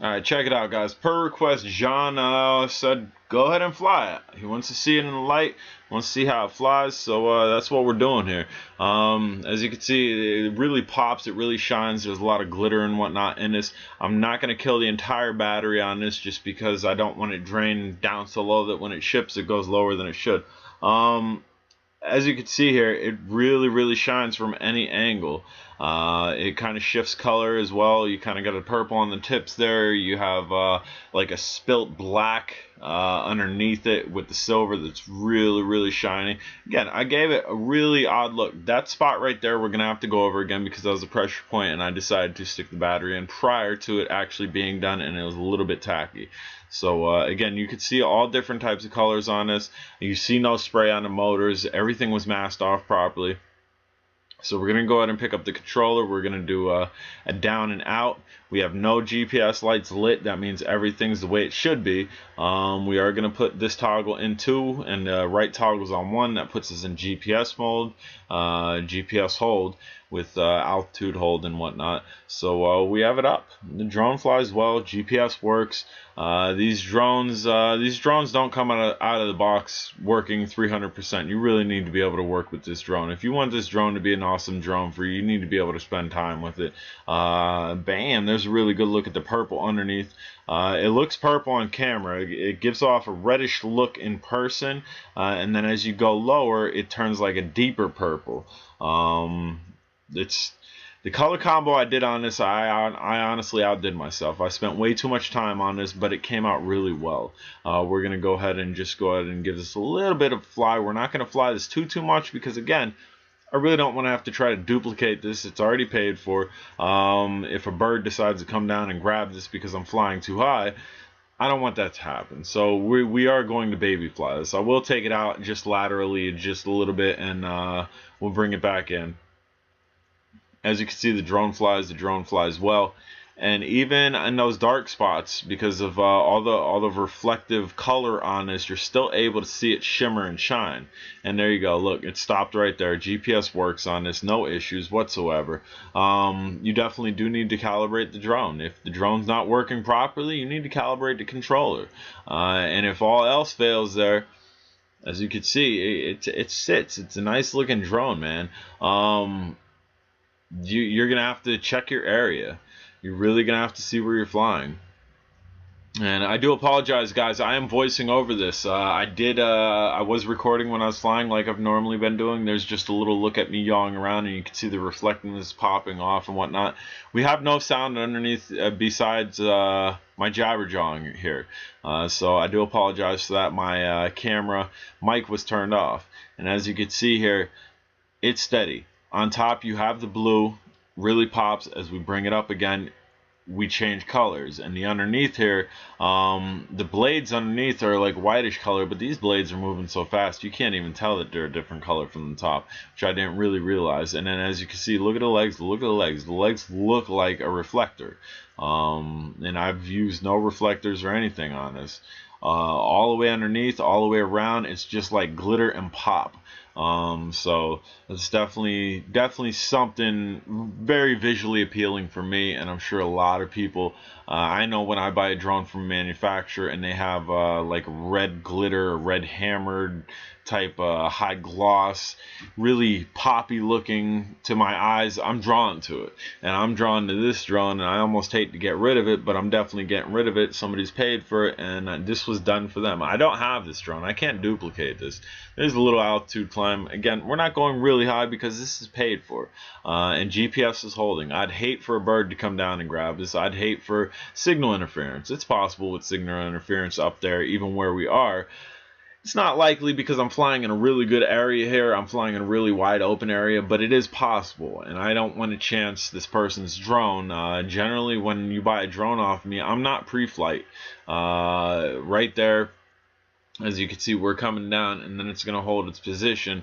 Alright, check it out, guys. Per request, John said go ahead and fly it. He wants to see it in the light, wants to see how it flies, so that's what we're doing here. As you can see, it really pops, it really shines. There's a lot of glitter and whatnot in this. I'm not going to kill the entire battery on this just because I don't want it drained down so low that when it ships, it goes lower than it should. As you can see here, it really shines from any angle. It kind of shifts color as well. You kind of got a purple on the tips there. You have like a spilt black underneath it with the silver that's really shiny. Again, I gave it a really odd look. That spot right there we're gonna have to go over again because that was a pressure point and I decided to stick the battery in prior to it actually being done, and it was a little bit tacky. So again, you could see all different types of colors on this. You see no spray on the motors. Everything was masked off properly. So we're going to go ahead and pick up the controller. We're going to do a down and out. We have no GPS lights lit. That means everything's the way it should be. We are going to put this toggle in 2 and the right toggle's on 1. That puts us in GPS mode, GPS hold with altitude hold and whatnot. So we have it up. The drone flies well. GPS works. These drones don't come out of the box working 300%. You really need to be able to work with this drone. If you want this drone to be an awesome drone for you, you need to be able to spend time with it. Bam! There's a really good look at the purple underneath. It looks purple on camera. It gives off a reddish look in person, and then as you go lower, it turns like a deeper purple. It's the color combo I did on this. I honestly outdid myself. I spent way too much time on this, but it came out really well. We're gonna go ahead and give this a little bit of fly. We're not gonna fly this too much because again, I really don't want to have to try to duplicate this. It's already paid for. If a bird decides to come down and grab this because I'm flying too high, I don't want that to happen. So we are going to baby fly this. I will take it out just laterally, just a little bit, and we'll bring it back in. As you can see, the drone flies well, and even in those dark spots, because of all the reflective color on this, you're still able to see it shimmer and shine. And there you go. Look, it stopped right there. GPS works on this, no issues whatsoever. You definitely do need to calibrate the drone. If the drone's not working properly, you need to calibrate the controller. And if all else fails there, as you can see, it sits. It's a nice looking drone, man. You're gonna have to check your area. You're really gonna have to see where you're flying. And I do apologize, guys. I am voicing over this. I was recording when I was flying, like I've normally been doing. There's just a little look at me yawing around, and you can see the reflectiveness popping off and whatnot. We have no sound underneath besides my jabber jawing here. So I do apologize for that. My camera mic was turned off, and as you can see here, it's steady. On top, you have the blue, really pops. As we bring it up again, we change colors. And the underneath here, the blades underneath are like whitish color, but these blades are moving so fast, you can't even tell that they're a different color from the top, which I didn't really realize. And then as you can see, look at the legs, look at the legs. The legs look like a reflector. And I've used no reflectors or anything on this. All the way underneath, all the way around, it's just like glitter and pop. So it's definitely something very visually appealing for me, and I'm sure a lot of people. I know when I buy a drone from a manufacturer and they have like red glitter or red hammered type high gloss, really poppy looking to my eyes, I'm drawn to it. And I'm drawn to this drone, and I almost hate to get rid of it, but I'm definitely getting rid of it. Somebody's paid for it, and this was done for them. I don't have this drone. I can't duplicate this. There's a little altitude climb. Again, we're not going really high because this is paid for, and GPS is holding. I'd hate for a bird to come down and grab this. I'd hate for signal interference. It's possible with signal interference up there, even where we are. It's not likely because I'm flying in a really good area here. I'm flying in a really wide open area, but it is possible, and I don't want to chance this person's drone. Generally, when you buy a drone off me, I'm not pre-flight. Right there, as you can see, we're coming down, and then it's going to hold its position.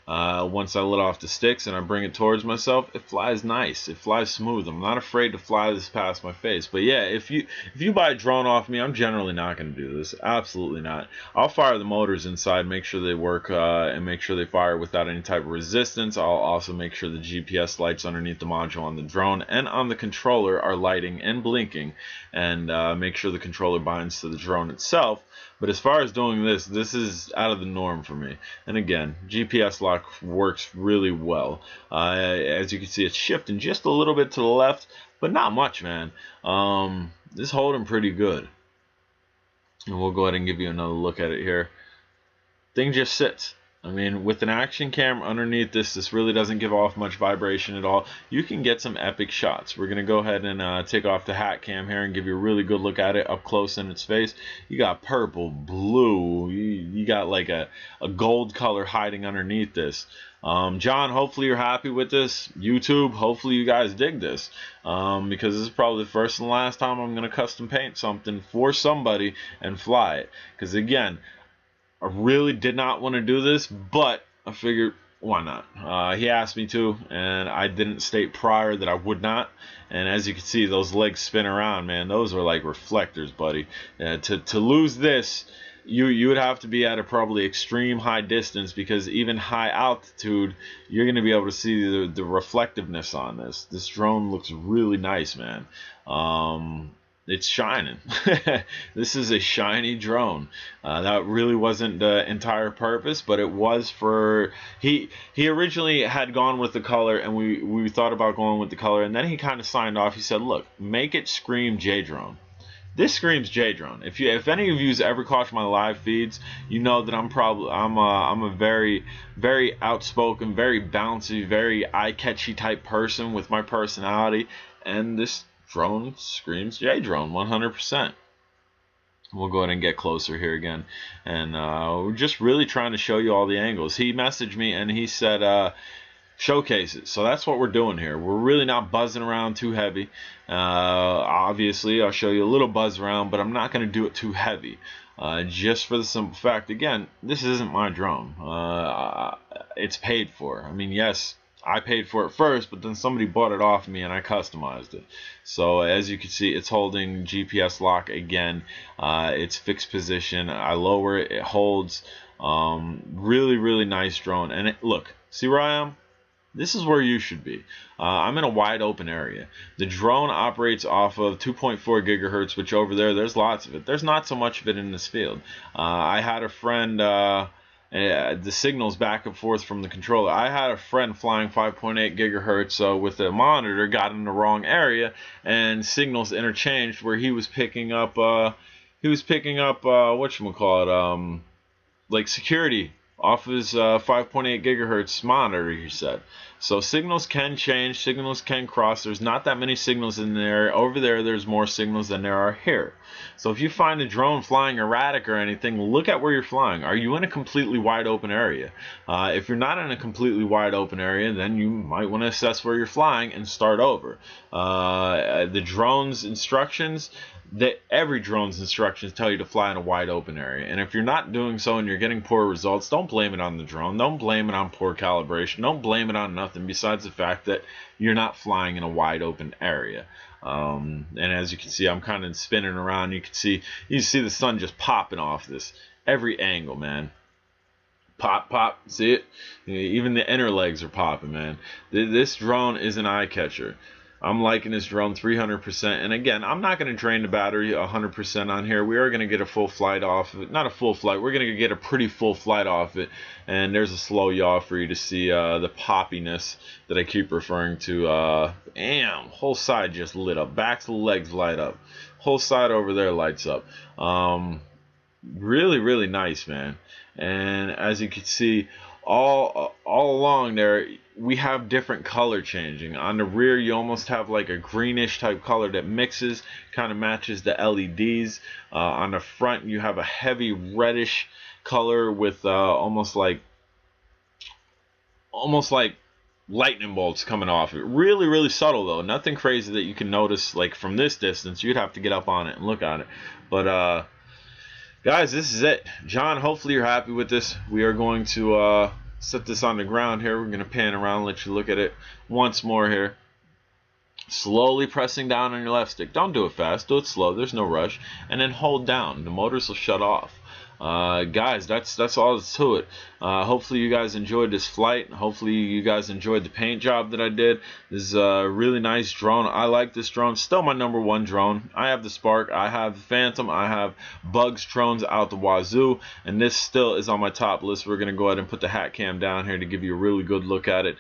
once I let off the sticks and I bring it towards myself, it flies nice. It flies smooth. I'm not afraid to fly this past my face. But yeah, if you buy a drone off me, I'm generally not going to do this. Absolutely not. I'll fire the motors inside, make sure they work, and make sure they fire without any type of resistance. I'll also make sure the GPS lights underneath the module on the drone and on the controller are lighting and blinking, and make sure the controller binds to the drone itself. But as far as doing this, this is out of the norm for me. And again, GPS lock works really well. As you can see, it's shifting just a little bit to the left, but not much, man. This is holding pretty good. And we'll go ahead and give you another look at it here. Thing just sits. I mean, with an action camera underneath this really doesn't give off much vibration at all. You can get some epic shots. We're going to go ahead and take off the hat cam here and give you a really good look at it up close in its face. You got purple, blue, you got like a gold color hiding underneath this. John, hopefully you're happy with this. YouTube, hopefully you guys dig this, because this is probably the first and last time I'm going to custom paint something for somebody and fly it. Because again, I really did not want to do this, but I figured, why not? He asked me to, and I didn't state prior that I would not. And as you can see, those legs spin around, man. Those are like reflectors, buddy. To lose this, you would have to be at a probably extreme high distance, because even high altitude, you're going to be able to see the reflectiveness on this. This drone looks really nice, man. It's shining. This is a shiny drone. That really wasn't the entire purpose, but it was for... He originally had gone with the color, and we thought about going with the color, and then he kind of signed off. He said, look, make it scream J-drone. This screams J-drone. If any of you's ever caught my live feeds, you know that I'm a very, very outspoken, very bouncy, very eye-catchy type person with my personality, and this drone screams J-drone 100%. We'll go ahead and get closer here again, and we're just really trying to show you all the angles. He messaged me and he said showcase it, so that's what we're doing here. We're really not buzzing around too heavy. Obviously I'll show you a little buzz around, but I'm not going to do it too heavy, just for the simple fact, again, this isn't my drone. It's paid for. I mean, yes, I paid for it first, but then somebody bought it off me and I customized it. So as you can see, it's holding GPS lock again. It's fixed position. I lower it, it holds. Really, really nice drone. And look, see where I am? This is where you should be. I'm in a wide open area. The drone operates off of 2.4 gigahertz, which over there's lots of it. There's not so much of it in this field. I had a friend... the signals back and forth from the controller. I had a friend flying 5.8 gigahertz with a monitor, got in the wrong area, and signals interchanged where he was picking up whatchamacallit, like security off his 5.8 gigahertz monitor, he said. So signals can change, signals can cross. There's not that many signals in there. Over there's more signals than there are here. So if you find a drone flying erratic or anything, look at where you're flying. Are you in a completely wide open area? If you're not in a completely wide open area, then you might want to assess where you're flying and start over. The drone's instructions, every drone's instructions tell you to fly in a wide open area, and if you're not doing so and you're getting poor results, don't blame it on the drone, don't blame it on poor calibration, don't blame it on nothing besides the fact that you're not flying in a wide open area. And as you can see, I'm kind of spinning around. You can see the sun just popping off this every angle, man. Pop, pop, see it? Even the inner legs are popping, man. This drone is an eye catcher. I'm liking this drone 300%, and again, I'm not going to drain the battery 100% on here. We are going to get a full flight off of it. Not a full flight, we're going to get a pretty full flight off it, and there's a slow yaw for you to see the poppiness that I keep referring to. Damn, whole side just lit up. Back to the legs light up. Whole side over there lights up. Really, really nice, man. And as you can see, all along there, we have different color changing. On the rear, you almost have like a greenish type color that mixes, kind of matches the LEDs. On the front, you have a heavy reddish color with almost like lightning bolts coming off it. Really, really subtle though. Nothing crazy that you can notice like from this distance. You'd have to get up on it and look at it. But guys, this is it. John, hopefully you're happy with this. We are going to Set this on the ground here. We're going to pan around, let you look at it once more here. Slowly pressing down on your left stick. Don't do it fast. Do it slow. There's no rush. And then hold down. The motors will shut off. Guys, that's all that's to it. Hopefully you guys enjoyed this flight. Hopefully you guys enjoyed the paint job that I did. This is a really nice drone. I like this drone. Still my #1 drone. I have the Spark, I have the Phantom, I have Bugs drones out the wazoo, and this still is on my top list. We're gonna go ahead and put the hat cam down here to give you a really good look at it.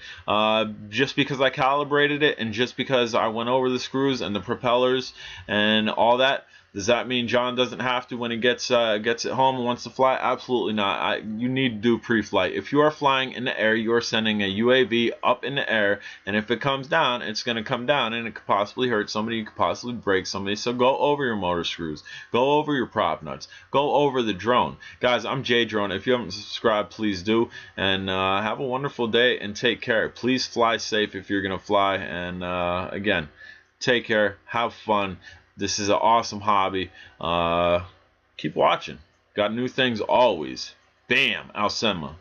Just because I calibrated it, and just because I went over the screws and the propellers and all that, does that mean John doesn't have to when he gets it home and wants to fly? Absolutely not. You need to do pre-flight. If you are flying in the air, you are sending a UAV up in the air, and if it comes down, it's going to come down, and it could possibly hurt somebody. You could possibly break somebody. So go over your motor screws. Go over your prop nuts. Go over the drone. Guys, I'm J Drone. If you haven't subscribed, please do. And have a wonderful day, and take care. Please fly safe if you're going to fly. And again, take care. Have fun. This is an awesome hobby. Keep watching. Got new things always. Bam! Aosenma.